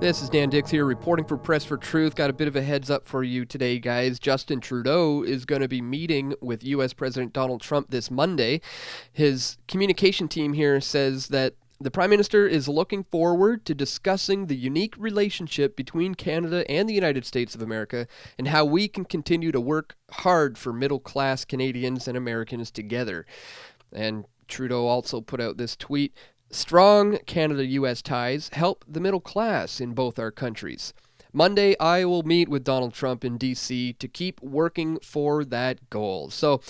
This is Dan Dix here, reporting for Press for Truth. Got a bit of a heads up for you today, guys. Justin Trudeau is going to be meeting with U.S. President Donald Trump this Monday. His communication team here says that the Prime Minister is looking forward to discussing the unique relationship between Canada and the United States of America and how we can continue to work hard for middle-class Canadians and Americans together. And Trudeau also put out this tweet: "Strong Canada-U.S. ties help the middle class in both our countries. Monday, I will meet with Donald Trump in D.C. to keep working for that goal." So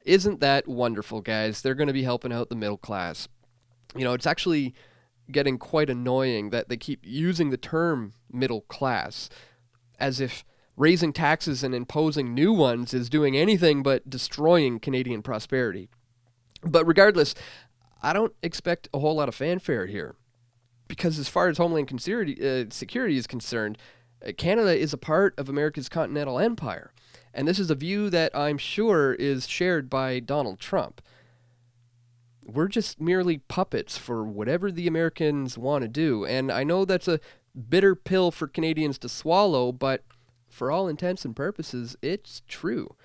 isn't that wonderful, guys? They're going to be helping out the middle class. You know, it's actually getting quite annoying that they keep using the term middle class as if raising taxes and imposing new ones is doing anything but destroying Canadian prosperity. But regardless, I don't expect a whole lot of fanfare here, because as far as Homeland Security is concerned, Canada is a part of America's continental empire, and this is a view that I'm sure is shared by Donald Trump. We're just merely puppets for whatever the Americans want to do, and I know that's a bitter pill for Canadians to swallow, but for all intents and purposes, it's true.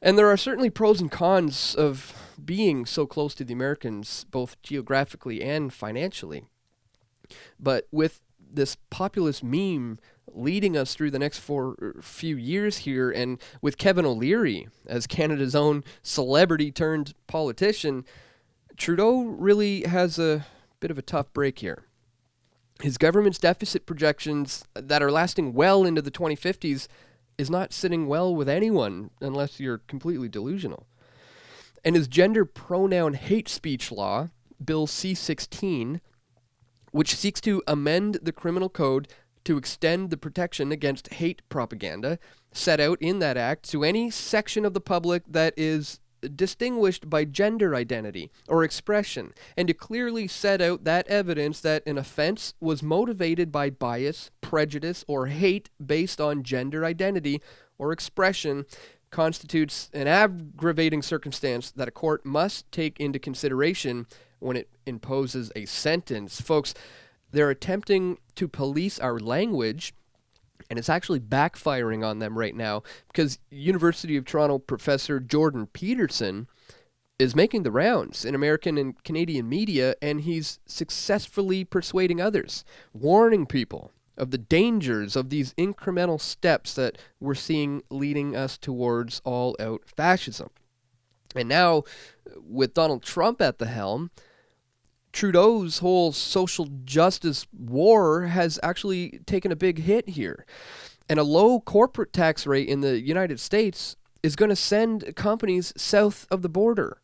And there are certainly pros and cons of being so close to the Americans, both geographically and financially. But with this populist meme leading us through the next few years here, and with Kevin O'Leary as Canada's own celebrity-turned-politician, Trudeau really has a bit of a tough break here. His government's deficit projections that are lasting well into the 2050s is not sitting well with anyone unless you're completely delusional. And his gender pronoun hate speech law, Bill C-16, which seeks to amend the criminal code to extend the protection against hate propaganda set out in that act to any section of the public that is distinguished by gender identity or expression, and to clearly set out that evidence that an offense was motivated by bias, prejudice, or hate based on gender identity or expression, constitutes an aggravating circumstance that a court must take into consideration when it imposes a sentence. Folks, they're attempting to police our language, and it's actually backfiring on them right now, because University of Toronto professor Jordan Peterson is making the rounds in American and Canadian media, and he's successfully persuading others, warning people of the dangers of these incremental steps that we're seeing leading us towards all-out fascism. And now, with Donald Trump at the helm, Trudeau's whole social justice war has actually taken a big hit here. And a low corporate tax rate in the United States is going to send companies south of the border.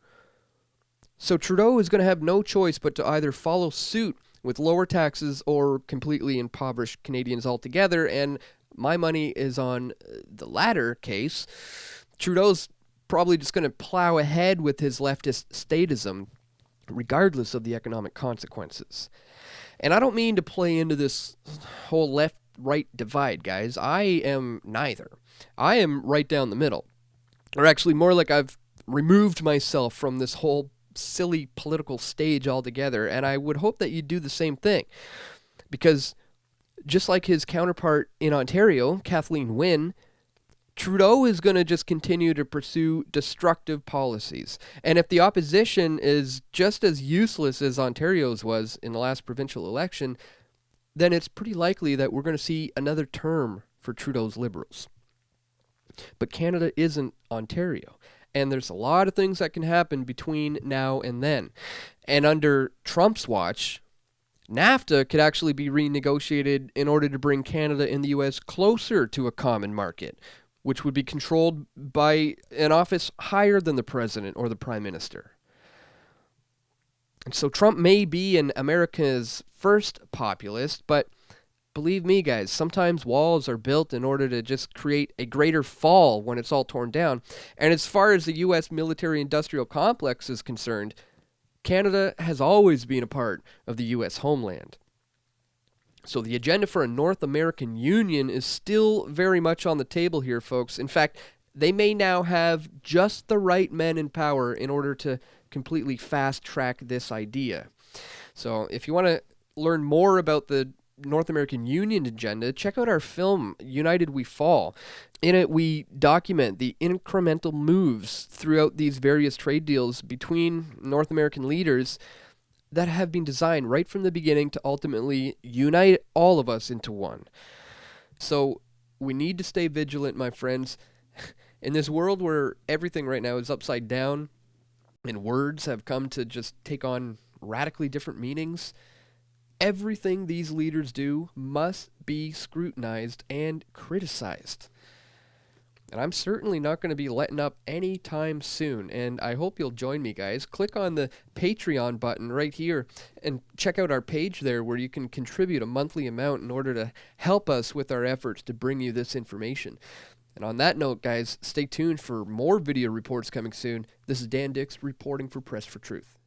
So Trudeau is going to have no choice but to either follow suit with lower taxes or completely impoverish Canadians altogether. And my money is on the latter case. Trudeau's probably just going to plow ahead with his leftist statism, regardless of the economic consequences. And I don't mean to play into this whole left-right divide, guys. I am neither. I am right down the middle. Or actually, more like I've removed myself from this whole silly political stage altogether, and I would hope that you do the same thing. Because just like his counterpart in Ontario, Kathleen Wynne, Trudeau is going to just continue to pursue destructive policies. And if the opposition is just as useless as Ontario's was in the last provincial election, then it's pretty likely that we're going to see another term for Trudeau's Liberals. But Canada isn't Ontario, and there's a lot of things that can happen between now and then. And under Trump's watch, NAFTA could actually be renegotiated in order to bring Canada and the U.S. closer to a common market, which would be controlled by an office higher than the president or the prime minister. And so Trump may be America's first populist, but believe me, guys, sometimes walls are built in order to just create a greater fall when it's all torn down. And as far as the U.S. military-industrial complex is concerned, Canada has always been a part of the U.S. homeland. So the agenda for a North American Union is still very much on the table here, folks. In fact, they may now have just the right men in power in order to completely fast-track this idea. So if you want to learn more about the North American Union agenda, check out our film, United We Fall. In it, we document the incremental moves throughout these various trade deals between North American leaders that have been designed right from the beginning to ultimately unite all of us into one. So we need to stay vigilant, my friends. In this world where everything right now is upside down and words have come to just take on radically different meanings, everything these leaders do must be scrutinized and criticized. And I'm certainly not going to be letting up anytime soon. And I hope you'll join me, guys. Click on the Patreon button right here and check out our page there where you can contribute a monthly amount in order to help us with our efforts to bring you this information. And on that note, guys, stay tuned for more video reports coming soon. This is Dan Dix reporting for Press for Truth.